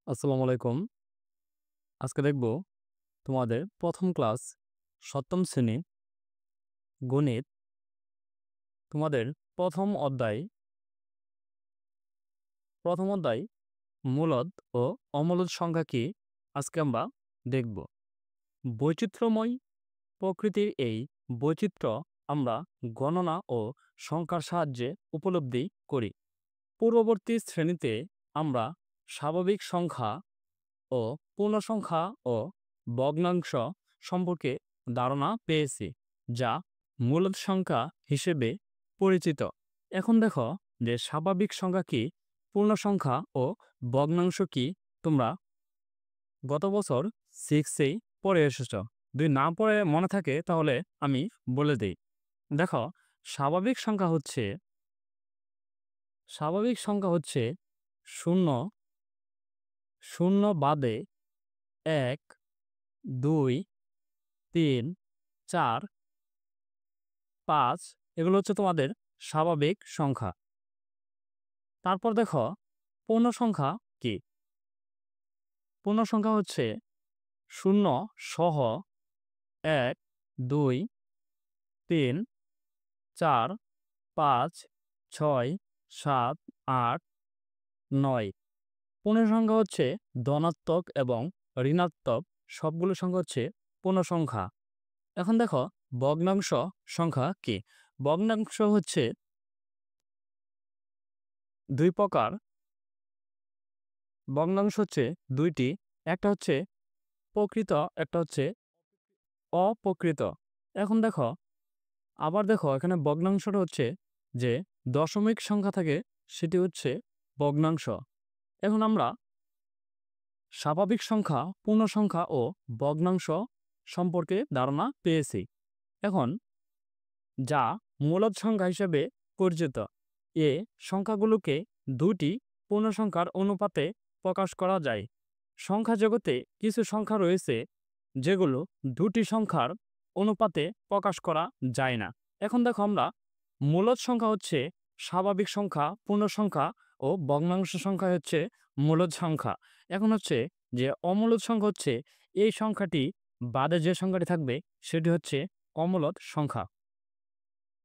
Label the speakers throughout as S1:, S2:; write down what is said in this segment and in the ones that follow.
S1: আসসালামু আলাইকুম। আজকে দেখব তোমাদের প্রথম ক্লাস সপ্তম শ্রেণী গণিত তোমাদের প্রথম অধ্যায় মূলদ ও অমূলদ সংখ্যা কি আজকে আমরা দেখব। বৈচিত্র্যময় প্রকৃতির এই বৈচিত্র্য আমরা গণনা ও সংখ্যার সাহায্যে উপলব্ধি করি। পূর্ববর্তী শ্রেণীতে আমরা স্বাভাবিক সংখ্যা ও পূর্ণসংখ্যা ও ভগ্নাংশ সম্পর্কে ধারণা পেয়েছি, যা মূলদ সংখ্যা হিসেবে পরিচিত। এখন দেখো যে স্বাভাবিক সংখ্যা কি, পূর্ণসংখ্যা ও ভগ্নাংশ কি তোমরা গত বছর 6-এই পড়ে এসেছ। যদি না পড়ে মনে থাকে তাহলে আমি বলে দিই। দেখো, স্বাভাবিক সংখ্যা হচ্ছে শূন্য, শূন্য বাদে 1, 2, 3, 4, 5 এগুলো হচ্ছে তোমাদের স্বাভাবিক সংখ্যা। তারপর দেখো পূর্ণ সংখ্যা কি। পূর্ণ সংখ্যা হচ্ছে শূন্য সহ 1, 2, 3, 4, 5, 6, 7, 8, 9। পূর্ণ সংখ্যা হচ্ছে ধনাত্মক এবং ঋণাত্মক সবগুলো সংখ্যা হচ্ছে পূর্ণ সংখ্যা। এখন দেখো ভগ্নাংশ সংখ্যা কি। ভগ্নাংশ হচ্ছে দুই প্রকার। ভগ্নাংশ হচ্ছে দুইটি, একটা হচ্ছে প্রকৃত, একটা হচ্ছে অপ্রকৃত। এখন দেখো, আবার দেখো এখানে ভগ্নাংশটা হচ্ছে যে দশমিক সংখ্যা থাকে, সেটি হচ্ছে ভগ্নাংশ। এখন আমরা স্বাভাবিক সংখ্যা, পূর্ণ সংখ্যা ও ভগ্নাংশ সম্পর্কে ধারণা পেয়েছি। এখন যা মূলদ সংখ্যা হিসেবে পরিচিত, এ সংখ্যাগুলোকে দুটি পূর্ণ সংখ্যার অনুপাতে প্রকাশ করা যায়। সংখ্যা জগতে কিছু সংখ্যা রয়েছে যেগুলো দুটি সংখ্যার অনুপাতে প্রকাশ করা যায় না। এখন দেখো, আমরা মূলদ সংখ্যা হচ্ছে স্বাভাবিক সংখ্যা, পূর্ণ সংখ্যা ও ভগ্নাংশ সংখ্যা হচ্ছে মূলদ সংখ্যা। এখন হচ্ছে যে অমূলদ সংখ্যা হচ্ছে এই সংখ্যাটি বাদে যে সংখ্যাটি থাকবে সেটি হচ্ছে অমূলদ সংখ্যা।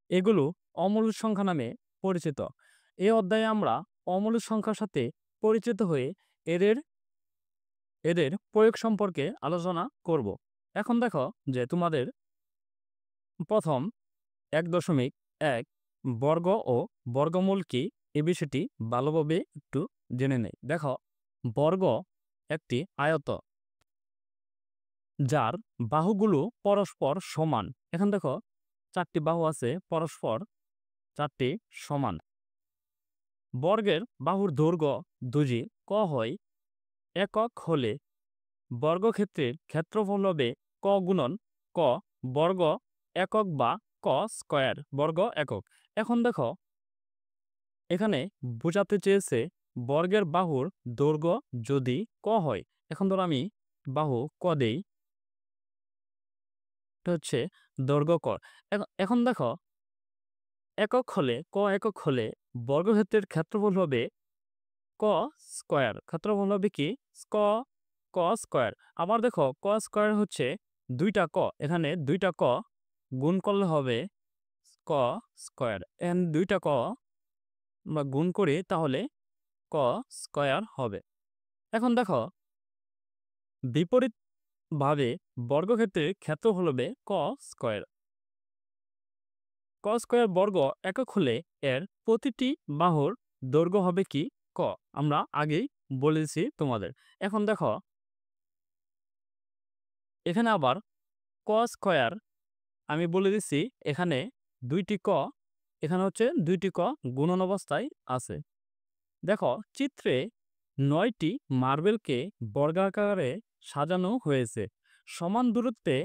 S1: এগুলো অমূলদ সংখ্যা নামে পরিচিত। এই অধ্যায়ে আমরা অমূলদ সংখ্যার সাথে পরিচিত হয়ে এদের এদের প্রয়োগ সম্পর্কে আলোচনা করব। এখন দেখো যে তোমাদের প্রথম 1.1 বর্গ ও বর্গমূল কি, এ বিষয়টি ভালোভাবে একটু জেনে নেই। দেখো, বর্গ একটি আয়ত যার বাহুগুলো পরস্পর সমান। এখন দেখো, 4টি বাহু আছে, পরস্পর 4টি সমান। বর্গের বাহুর দৈর্ঘ্য যদি ক হয়, একক হলে বর্গক্ষেত্রের ক্ষেত্রফল হবে ক গুণন ক বর্গ একক বা ক স্কয়ার বর্গ একক। এখন দেখো, এখানে বোঝাতে চেয়েছে বর্গের বাহুর দৈর্ঘ্য যদি ক হয়। এখন ধরো আমি বাহু ক দেই, এটা হচ্ছে দৈর্ঘ্য ক। এখন দেখো, একক হলে বর্গক্ষেত্রের ক্ষেত্রফল হবে ক স্কয়ার, ক্ষেত্রফল হবে কি ক স্কয়ার। আবার দেখো, ক স্কয়ার হচ্ছে দুইটা ক, এখানে দুইটা ক গুণ করলে হবে ক স্কয়ার। এন দুইটা ক আমরা গুণ করি তাহলে ক স্কয়ার হবে। এখন দেখো, বিপরীত ভাবে বর্গক্ষেত্রের ক্ষেত্রফল হবে ক স্কয়ার। ক স্কয়ার বর্গ একক হলে এর প্রতিটি বাহুর দৈর্ঘ্য হবে কি ক, আমরা আগেই বলেছি তোমাদের। এখন দেখো, এখানে আবার ক স্কয়ার আমি বলে দিচ্ছি, এখানে দুইটি ক, এখানে হচ্ছে দুইটি ক গুণন অবস্থায় আছে। দেখো, চিত্রে 9টি মার্বেলকে বর্গাকারে সাজানো হয়েছে। সমান দূরত্বে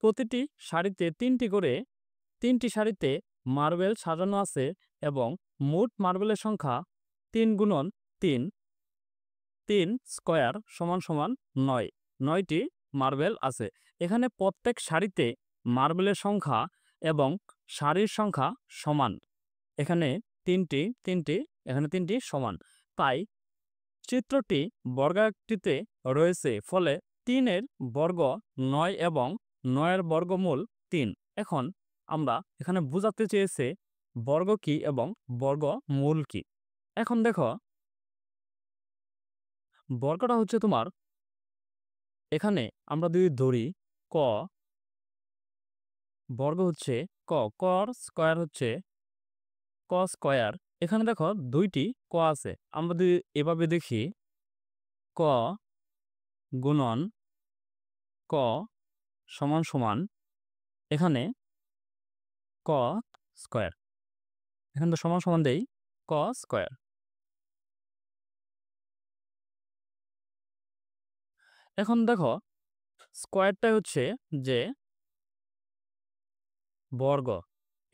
S1: প্রতিটি সারিতে 3টি করে 3টি সারিতে মার্বেল সাজানো আছে এবং মোট মার্বেলের সংখ্যা 3 গুণন 3, 3 স্কয়ার সমান সমান 9। 9টি মার্বেল আছে। এখানে প্রত্যেক সারিতে মার্বেলের সংখ্যা এবং সারির সংখ্যা সমান। এখানে 3টি, এখানে 3টি সমান। তাই চিত্রটি বর্গাকৃতিতে রয়েছে, ফলে 3-এর বর্গ 9 এবং 9-এর বর্গমূল 3। এখন আমরা এখানে বোঝাতে চেয়েছে বর্গ কি এবং বর্গমূল কি। এখন দেখো বর্গটা হচ্ছে তোমার, এখানে আমরা যদি ধরি ক, বর্গ হচ্ছে ক, কর স্কয়ার হচ্ছে ক স্কয়ার। এখানে দেখো 2টি ক আছে, আমরা যদি এভাবে দেখি ক গুণন ক সমান সমান এখানে ক স্কয়ার, এখানে তো সমান সমান দেই ক স্কয়ার। এখন দেখো স্কয়ারটাই হচ্ছে যে বর্গ,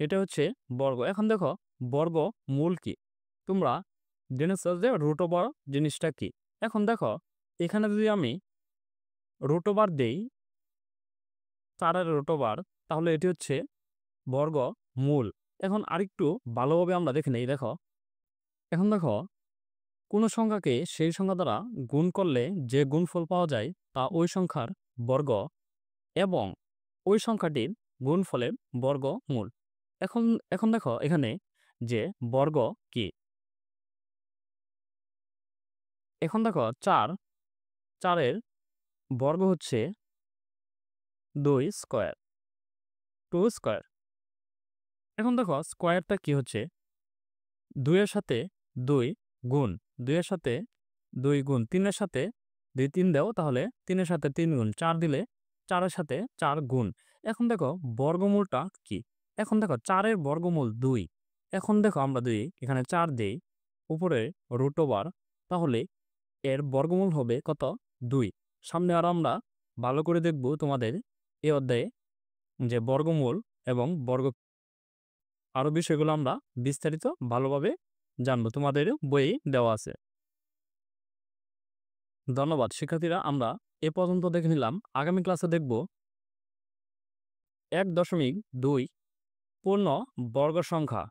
S1: এটা হচ্ছে বর্গ। এখন দেখো বর্গ মূল কি, তোমরা জেনেছো যে রুট ওভার জিনিসটা কি। এখন দেখো এখানে যদি আমি রুট ওভার দেই, 4-এর রুট ওভার, তাহলে এটি হচ্ছে বর্গ মূল। এখন আরেকটু ভালোভাবে আমরা দেখে নেই। দেখো এখন দেখো কোনো সংখ্যাকে সেই সংখ্যা দ্বারা গুণ করলে যে গুণফল পাওয়া যায় তা ওই সংখ্যার বর্গ এবং ওই সংখ্যাটির গুণফলের বর্গমূল। এখন এখন দেখো এখানে যে বর্গ কি। এখন দেখো 4-এর বর্গ হচ্ছে 2 স্কয়ার, 2 স্কয়ার। এখন দেখো স্কয়ারটা কি হচ্ছে 2-এর সাথে 2 গুণ, 2-এর সাথে 2 গুণ, 3-এর সাথে 2 3 দাও, তাহলে 3-এর সাথে 3 গুণ, 4 দিলে 4-এর সাথে 4 গুণ। এখন দেখো বর্গমূলটা কি। এখন দেখো 4-এর বর্গমূল 2। এখন দেখো আমরা যদি এখানে 4 দেই, উপরে রুট ওভার, তাহলে এর বর্গমূল হবে কত 2। সামনে আর আমরা ভালো করে দেখব তোমাদের এই অধ্যায়ে যে বর্গমূল এবং বর্গ আরো বিষয়গুলো আমরা বিস্তারিত ভালোভাবে জানবো, তোমাদের বইয়ে দেওয়া আছে। ধন্যবাদ শিক্ষার্থীরা, আমরা এ পর্যন্ত দেখে নিলাম। আগামী ক্লাসে দেখব 1.2 পূর্ণ বর্গ সংখ্যা।